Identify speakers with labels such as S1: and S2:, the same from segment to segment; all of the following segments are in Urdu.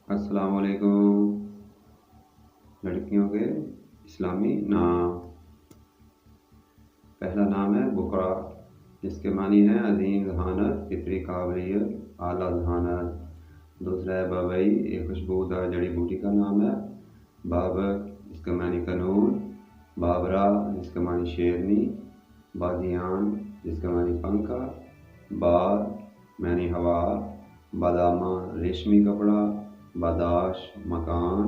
S1: السلام علیکم۔ لڑکیوں کے اسلامی نام۔ پہلا نام ہے بکرا، جس کے معنی ہے عظیم ذہانت، فطری قابلیت، اعلیٰ ذہانت۔ دوسرا ہے بابئی، ایک خوشبودار جڑی بوٹی کا نام ہے۔ بابک، جس کا معنی قانون۔ بابرا، جس کا معنی شیرنی۔ بادیان، جس کا معنی پنکھا۔ باد، معنی ہوا۔ بادامہ، ریشمی کپڑا۔ باداش، مکان۔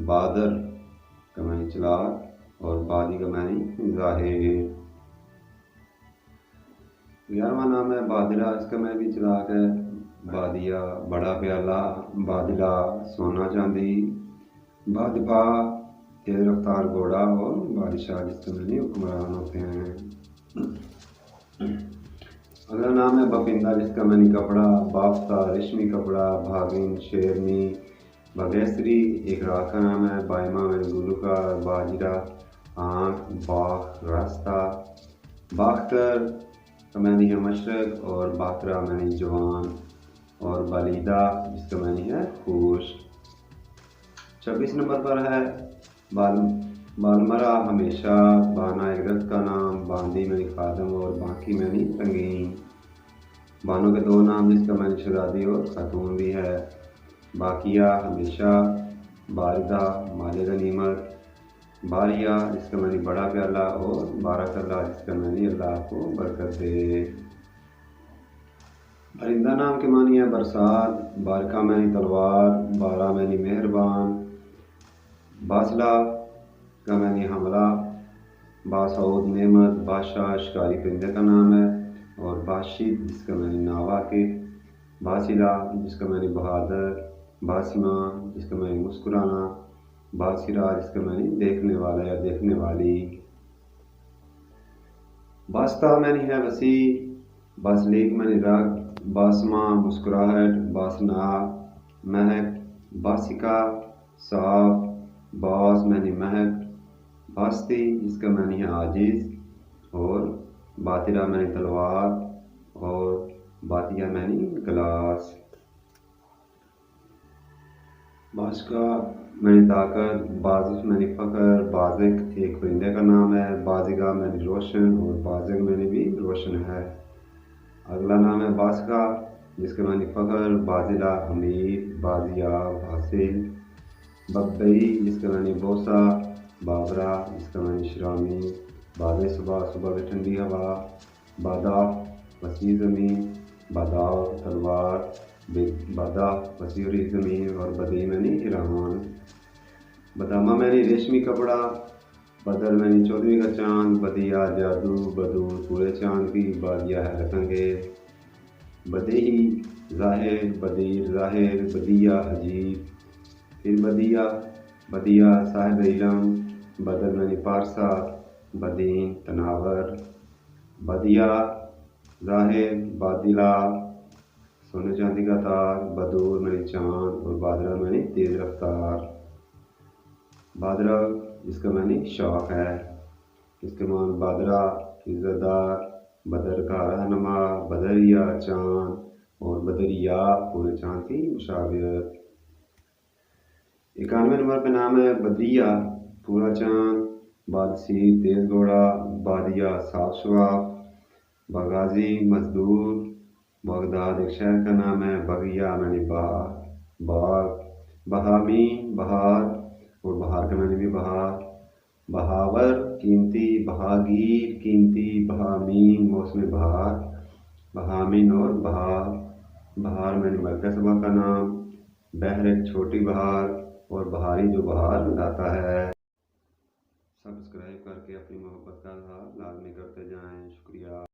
S1: بادر کا معنی چلاک اور بادی کا معنی ظاہر۔ 11واں نام ہے بادرہ، اس کا معنی بھی چلاک ہے۔ بادیہ، بڑا پیالہ۔ بادلہ، سونا چاندی۔ بادپا، تیز رفتار گھوڑا اور بادشاہ، جس کا معنی حکمران ہوتے ہیں۔ اگلا نام ہے بپندہ، جس کا معنی کپڑا۔ بافتہ، ریشمی کپڑا۔ بھاگن، شیرنی۔ باگیسری، ایک راگ کا نام ہے۔ بائمہ، معنی گلوکار۔ باجرہ، آنکھ۔ باخ، راستہ۔ باختر کا معنی ہے مشرق اور باخترہ معنی جوان اور بالیدہ، جس کا معنی ہے خوش۔ 26 نمبر پر ہے بالمرہ، ہمیشہ۔ بانا، ایک درخت کا نام۔ باندی معنی خادم اور باقی معنی رنگین۔ بانو کے 2 نام، جس کا معنی شہزادی اور خاتون بھی ہے۔ باقیہ، ہمیشہ۔ باردہ، مال غنیمت۔ باریہ، جس کا معنی بڑا پیالہ اور بارک اللہ، جس کا معنی اللہ کو برکت دے۔ بارندہ نام کے معنی ہے برسات۔ بارکہ معنی تلوار۔ بارہ معنی مہربان۔ باصلہ کا معنی حملہ۔ باسعود، نعمت۔ بادشاہ، شکاری پرندے کا نام ہے اور باشد، جس کا معنی ناواقع۔ باصلہ، جس کا معنی بہادر۔ باسمہ، جس کا معنی مسکرانا۔ باصرہ، جس کا معنی دیکھنے والا یا دیکھنے والی۔ باسطہ معنی ہے وسیع۔ باسلیک معنی رگ۔ باسمہ، مسکراہٹ۔ باسنا، مہک۔ باسکہ، صاف۔ باس معنی مہک۔ باستی، جس کا معنی ہے عاجز اور باطرہ معنی تلوار اور باتیہ معنی گلاس۔ باشکا معنی طاقت۔ بازش معنی فخر۔ بازک، ایک پرندے کا نام ہے۔ بازگہ معنی روشن اور بازگ معنی بھی روشن ہے۔ اگلا نام ہے باسکہ، جس کے معنی فخر۔ بازلہ، امیر۔ بازیاب، حاصل۔ ببئی، جس کا معنی بوسہ۔ بابرہ، جس کا معنی شرامی۔ باد صبح، صبح کی ٹھنڈی ہوا۔ باداف، وسیع زمین۔ باداؤ، تلوار۔ بادہ، وسیع زمین اور بدی معنی ایران۔ بادامہ معنی ریشمی کپڑا۔ بدر معنی 14ویں کا چاند۔ بدیہ، جادو۔ بدور، پورے چاند کی۔ بادیہ، حیرت انگیز۔ بدیہی، ظاہر۔ بدیر، ظاہر۔ بدیہ، عجیب۔ پھر بدیہ، بدیہ، صاحب علم۔ بدر معنی پارسا۔ بدین، تناور۔ بدیہ، ظاہر۔ بادلہ، سونے چاندی کا تار۔ بدور معنی چاند اور بادرہ معنی تیز رفتار۔ بادرہ، جس کا معنی شوق ہے۔ اس کے معنی بادرہ، عزت دار۔ بدر کا رہنما۔ بدریہ، چاند اور بدریہ، پورے چاند کی مشابہت۔ 91 نمبر پہ نام ہے بدریہ، پورا چاند۔ بادسی، تیز گھوڑا۔ بادیہ، صاف شفاف۔ باغازی، مزدور۔ بغداد، ایک شہر کا نام ہے۔ بغیہ معنی باغ۔ بہامی، بہار اور بہار کا معنی بھی بہار۔ بہاور، قیمتی۔ بہاگیر، قیمتی۔ بہامین، موسم بہار۔ بہامن اور بہار۔ بہار معنی ملکہ سبا کا نام۔ بحر، ایک چھوٹی بہار اور بہاری، جو بہار لاتا ہے۔ سبسکرائب کر کے اپنی محبت کا اظہار لازمی کرتے جائیں۔ شکریہ۔